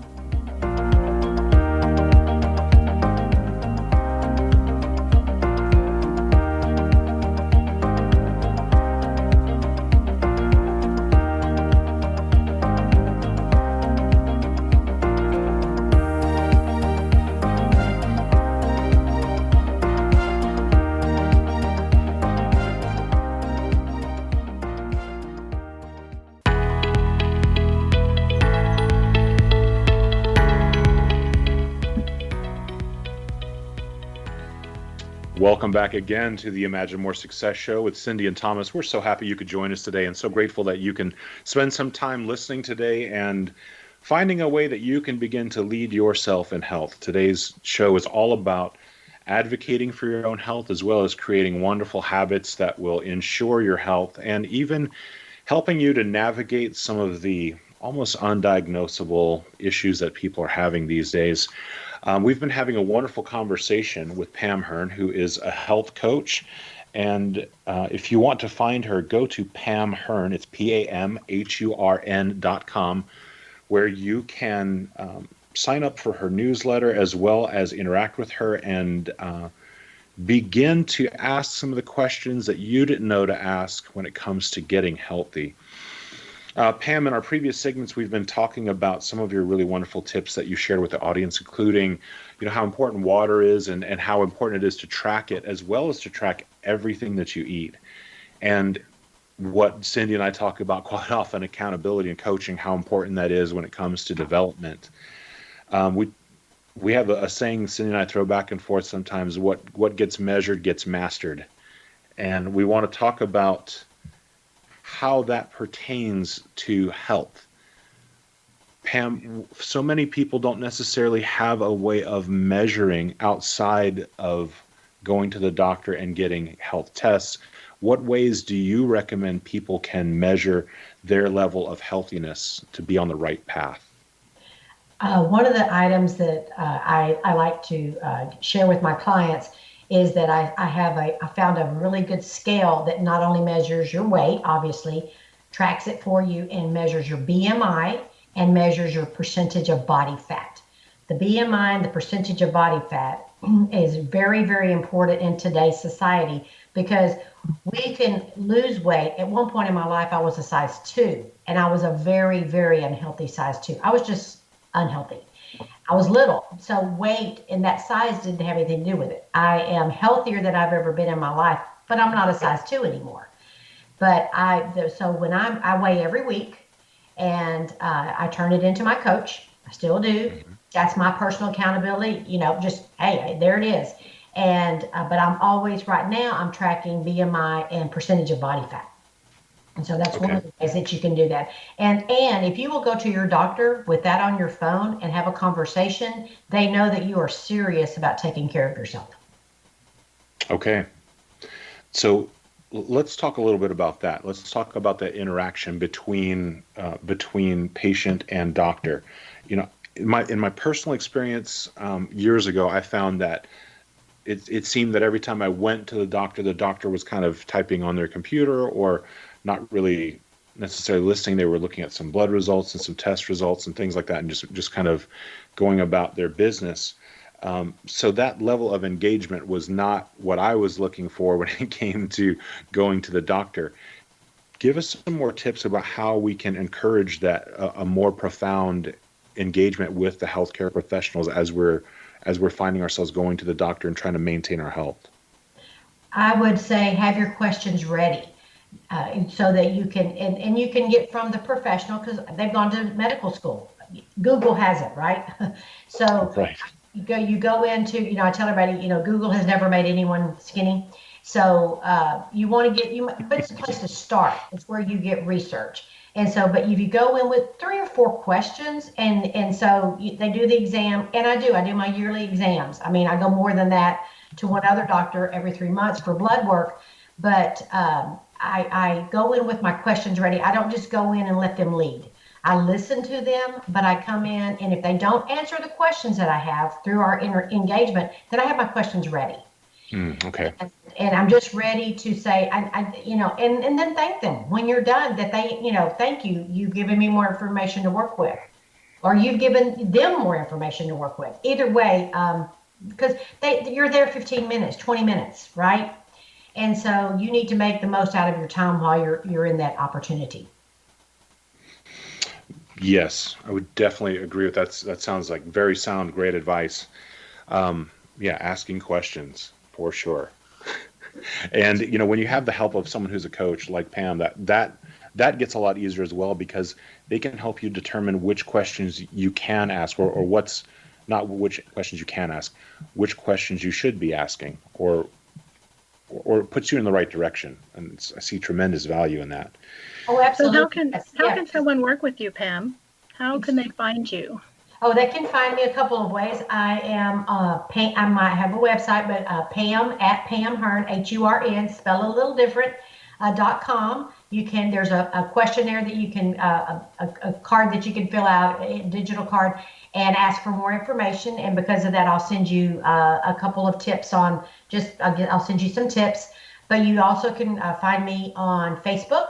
Welcome back again to the Imagine More Success Show with Cindy and Thomas. We're so happy you could join us today and so grateful that you can spend some time listening today and finding a way that you can begin to lead yourself in health. Today's show is all about advocating for your own health as well as creating wonderful habits that will ensure your health and even helping you to navigate some of the almost undiagnosable issues that people are having these days. We've been having a wonderful conversation with Pam Hurn, who is a health coach. And if you want to find her, go to Pam Hurn. It's PAMHURN.com, where you can sign up for her newsletter as well as interact with her and begin to ask some of the questions that you didn't know to ask when it comes to getting healthy. Pam, in our previous segments, we've been talking about some of your really wonderful tips that you shared with the audience, including, how important water is and how important it is to track it, as well as to track everything that you eat. And what Cindy and I talk about quite often, accountability and coaching, how important that is when it comes to development. We have a saying Cindy and I throw back and forth sometimes, what gets measured gets mastered. And we want to talk about how that pertains to health. Pam, so many people don't necessarily have a way of measuring outside of going to the doctor and getting health tests. What ways do you recommend people can measure their level of healthiness to be on the right path? One of the items that I like to share with my clients is that I found a really good scale that not only measures your weight, obviously, tracks it for you and measures your BMI and measures your percentage of body fat. The BMI and the percentage of body fat is very, very important in today's society because we can lose weight. At one point in my life, I was a size 2, and I was a very, very unhealthy size 2. I was just unhealthy. I was little, so weight and that size didn't have anything to do with it. I am healthier than I've ever been in my life, but I'm not a size 2 anymore. But so when I weigh every week, and I turn it into my coach. I still do. That's my personal accountability. Just hey, there it is. And but I'm always right now. I'm tracking BMI and percentage of body fat. And so that's one of the ways that you can do that. And if you will go to your doctor with that on your phone and have a conversation, they know that you are serious about taking care of yourself. Okay. So let's talk a little bit about that. Let's talk about that interaction between patient and doctor. In my personal experience years ago, I found that it seemed that every time I went to the doctor was kind of typing on their computer or not really necessarily listening. They were looking at some blood results and some test results and things like that, and just kind of going about their business. So that level of engagement was not what I was looking for when it came to going to the doctor. Give us some more tips about how we can encourage that a more profound engagement with the healthcare professionals as we're finding ourselves going to the doctor and trying to maintain our health. I would say have your questions ready. So that you can, and you can get from the professional because they've gone to medical school. Google has it, right? So right. You go into, I tell everybody, Google has never made anyone skinny. So you want to but it's a place to start. It's where you get research. And so, but if you go in with 3 or 4 questions, and so they do the exam, and I do my yearly exams. I mean, I go more than that to one other doctor every 3 months for blood work, but I go in with my questions ready. I don't just go in and let them lead. I listen to them, but I come in, and if they don't answer the questions that I have through our engagement, then I have my questions ready. Okay. And I'm just ready to say, and then thank them when you're done that they, thank you. You've given me more information to work with, or you've given them more information to work with. Either way, because you're there 15 minutes, 20 minutes, right? And so you need to make the most out of your time while you're in that opportunity. Yes, I would definitely agree with that. That sounds like very sound, great advice. Asking questions for sure. And when you have the help of someone who's a coach like Pam, that gets a lot easier as well because they can help you determine which questions you can ask or what's not which questions you can ask, which questions you should be asking, or or puts you in the right direction. And I see tremendous value in that. Oh, So absolutely. how can someone work with you, Pam? How can they find you? Oh, they can find me a couple of ways. I am Pam. I might have a website, but Pam at Pam Hurn, Hurn, spell a little different. .com. You can. There's a questionnaire that you can a card that you can fill out, a digital card, and ask for more information. And because of that, I'll send you a couple of tips on. I'll send you some tips. But you also can find me on Facebook.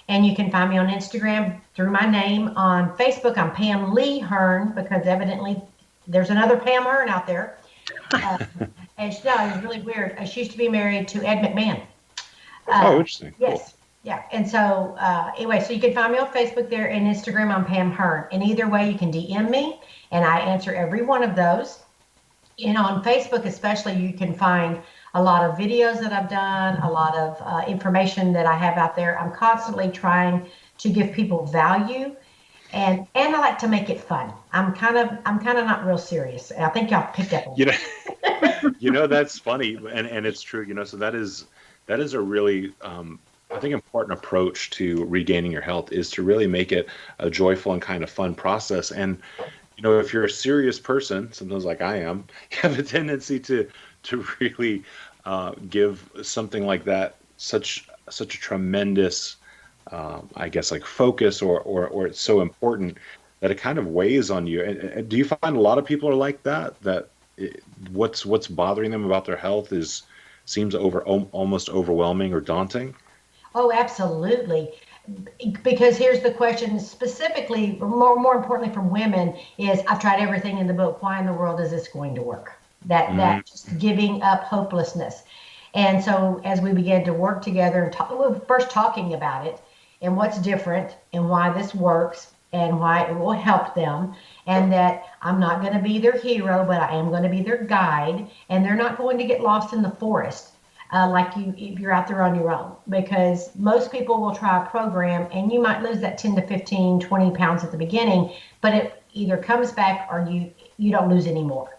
And you can find me on Instagram through my name. On Facebook, I'm Pam Lee Hurn, because evidently there's another Pam Hurn out there. And she, no, it was really weird. She used to be married to Ed McMahon. Oh, interesting. Yes. Cool. Yeah. And so anyway, so you can find me on Facebook there, and Instagram, I'm Pam Hurn. And either way, you can DM me, and I answer every one of those. And on Facebook especially, you can find a lot of videos that I've done, a lot of information that I have out there. I'm constantly trying to give people value, and I like to make it fun. I'm kind of not real serious. I think y'all picked up on that. That's funny, and it's true. So that is a really I think important approach to regaining your health, is to really make it a joyful and kind of fun process. And if you're a serious person, sometimes like I am, you have a tendency to really give something like that such a tremendous, I guess, like focus, or it's so important that it kind of weighs on you. And do you find a lot of people are like that? That what's bothering them about their health seems almost overwhelming or daunting? Oh, absolutely. Because here's the question specifically, more importantly from women, is I've tried everything in the book. Why in the world is this going to work? That just giving up hopelessness. And so as we began to work together and we were first talking about it and what's different and why this works and why it will help them, and that I'm not going to be their hero, but I am going to be their guide, and they're not going to get lost in the forest. If you're out there on your own, because most people will try a program and you might lose that 10 to 15, 20 pounds at the beginning, but it either comes back or you don't lose any more.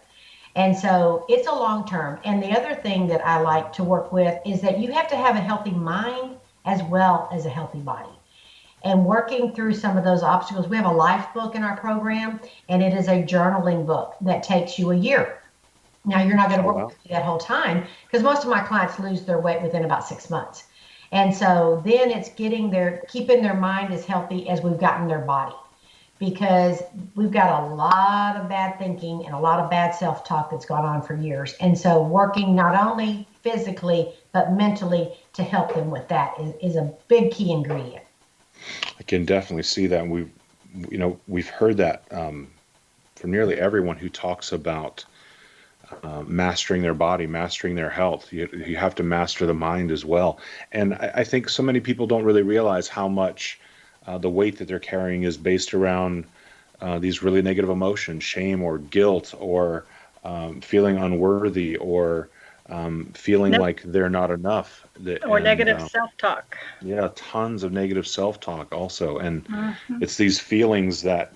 And so it's a long term. And the other thing that I like to work with is that you have to have a healthy mind as well as a healthy body. And working through some of those obstacles, we have a life book in our program, and it is a journaling book that takes you a year. Now, you're not going to work with me that whole time, because most of my clients lose their weight within about 6 months. And so then it's keeping their mind as healthy as we've gotten their body, because we've got a lot of bad thinking and a lot of bad self-talk that's gone on for years. And so working not only physically, but mentally to help them with that is a big key ingredient. I can definitely see that. And we've heard that from nearly everyone who talks about mastering their body, mastering their health. You have to master the mind as well. And I think so many people don't really realize how much the weight that they're carrying is based around these really negative emotions, shame or guilt, or feeling unworthy, or feeling like they're not enough. Or negative self-talk. Yeah, tons of negative self-talk also. And it's these feelings that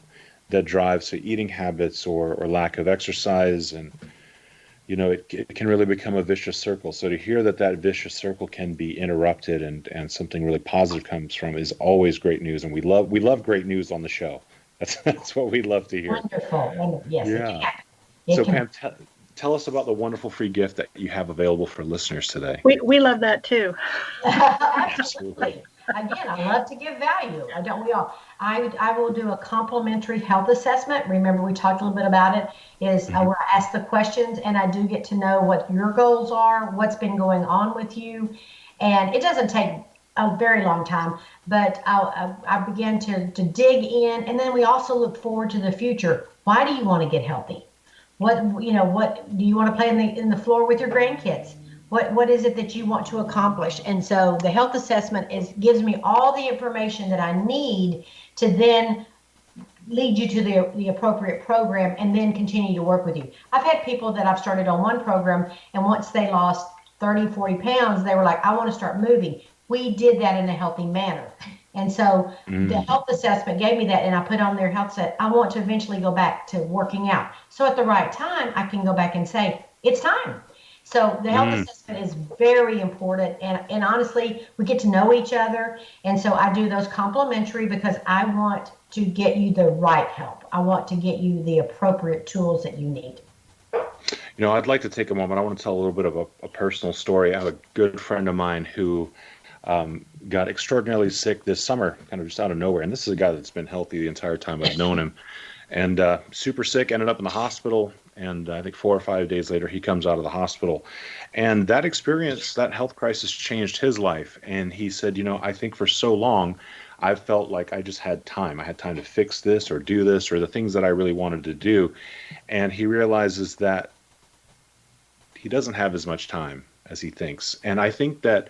drives to eating habits or lack of exercise. And it can really become a vicious circle. So to hear that vicious circle can be interrupted and something really positive comes from is always great news. And we love great news on the show. That's what we love to hear. Wonderful. Yes. Yeah. So Pam, tell us about the wonderful free gift that you have available for listeners today. We love that too. Absolutely. Again, I love to give value. Don't we all? I will do a complimentary health assessment. Remember, we talked a little bit about it. Is where I ask the questions, and I do get to know what your goals are, what's been going on with you, and it doesn't take a very long time. But I begin to dig in, and then we also look forward to the future. Why do you want to get healthy? What do you want to play in the floor with your grandkids? What is it that you want to accomplish? And so the health assessment gives me all the information that I need to then lead you to the appropriate program and then continue to work with you. I've had people that I've started on one program, and once they lost 30, 40 pounds, they were like, I want to start moving. We did that in a healthy manner. And so the health assessment gave me that, and I put on their health set. I want to eventually go back to working out. So at the right time, I can go back and say, it's time. So the health assessment is very important. And honestly, we get to know each other. And so I do those complimentary because I want to get you the right help. I want to get you the appropriate tools that you need. I'd like to take a moment. I want to tell a little bit of a personal story. I have a good friend of mine who got extraordinarily sick this summer, kind of just out of nowhere. And this is a guy that's been healthy the entire time I've known him. And super sick, ended up in the hospital. And I think 4 or 5 days later, he comes out of the hospital. And that experience, that health crisis changed his life. And he said, I think for so long, I felt like I just had time. I had time to fix this or do this or the things that I really wanted to do. And he realizes that he doesn't have as much time as he thinks. And I think that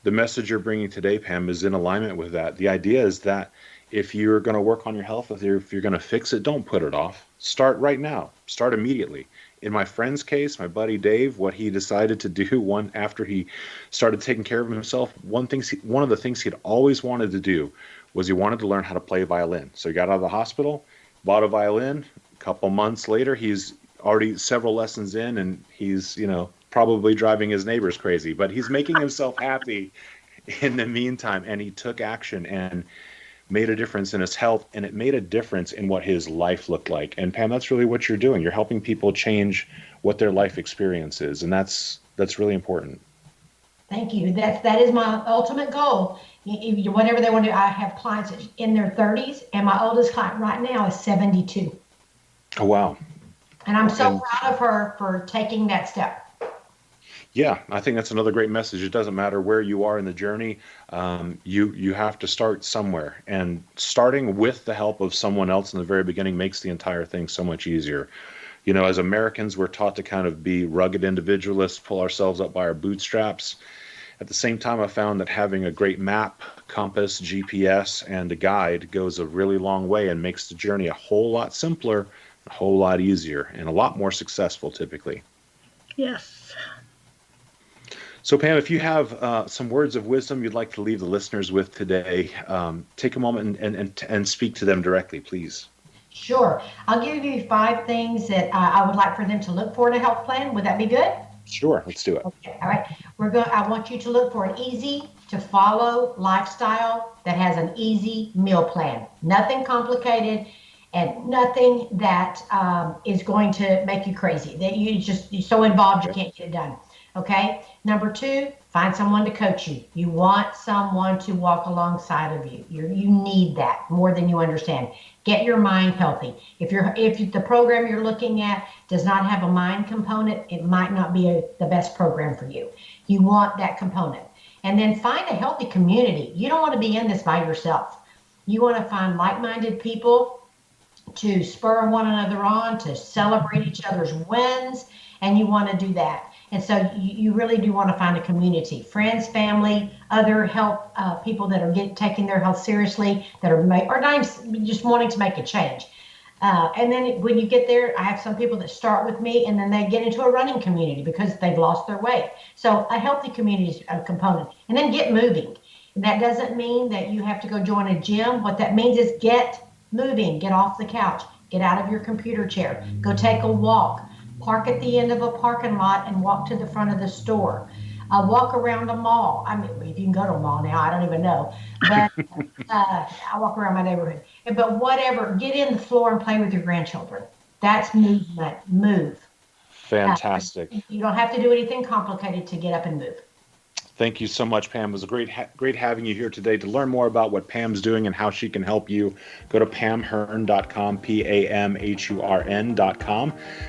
the message you're bringing today, Pam, is in alignment with that. The idea is that if you're going to work on your health, if you're going to fix it, don't put it off. Start right now. Start immediately. In my friend's case, my buddy Dave, what he decided to do after he started taking care of himself, one of the things he'd always wanted to do was he wanted to learn how to play violin. So he got out of the hospital, bought a violin. A couple months later, he's already several lessons in, and he's, probably driving his neighbors crazy, but he's making himself happy in the meantime. And he took action and made a difference in his health, and it made a difference in what his life looked like. And Pam, that's really what you're doing. You're helping people change what their life experience is, and that's really important. Thank you. That is my ultimate goal. Whatever they want to do, I have clients in their 30s, and my oldest client right now is 72. Oh, wow. And I'm so proud of her for taking that step. Yeah, I think that's another great message. It doesn't matter where you are in the journey. You have to start somewhere, and starting with the help of someone else in the very beginning makes the entire thing so much easier. As Americans, we're taught to kind of be rugged individualists, pull ourselves up by our bootstraps. At the same time, I found that having a great map, compass, GPS, and a guide goes a really long way and makes the journey a whole lot simpler, a whole lot easier, and a lot more successful typically. Yes. So Pam, if you have some words of wisdom you'd like to leave the listeners with today, take a moment and speak to them directly, please. Sure. I'll give you 5 things that I would like for them to look for in a health plan. Would that be good? Sure, let's do it. Okay. All right. I want you to look for an easy to follow lifestyle that has an easy meal plan. Nothing complicated and nothing that is going to make you crazy, that you're so involved you can't get it done. Okay. Number 2, find someone to coach you. You want someone to walk alongside of you. You need that more than you understand. Get your mind healthy. If the program you're looking at does not have a mind component, it might not be the best program for you. You want that component. And then find a healthy community. You don't want to be in this by yourself. You want to find like-minded people to spur one another on, to celebrate each other's wins, and you want to do that. And so you really do want to find a community, friends, family, other health people that are taking their health seriously, that are or not even just wanting to make a change. And then when you get there, I have some people that start with me and then they get into a running community because they've lost their weight. So a healthy community is a component. And then get moving. That doesn't mean that you have to go join a gym. What that means is get moving, get off the couch, get out of your computer chair, go take a walk. Park at the end of a parking lot and walk to the front of the store. Walk around a mall. I mean, if you can go to a mall now, I don't even know. But I walk around my neighborhood. But whatever, get in the floor and play with your grandchildren. That's movement. Move. Fantastic. You don't have to do anything complicated to get up and move. Thank you so much, Pam. It was great having you here today. To learn more about what Pam's doing and how she can help you, go to pamhurn.com, PAMHURN.com.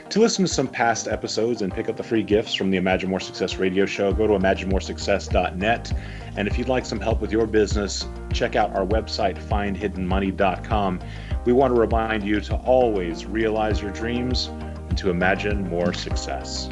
To listen to some past episodes and pick up the free gifts from the Imagine More Success radio show, go to imaginemoresuccess.net. And if you'd like some help with your business, check out our website, findhiddenmoney.com. We want to remind you to always realize your dreams and to imagine more success.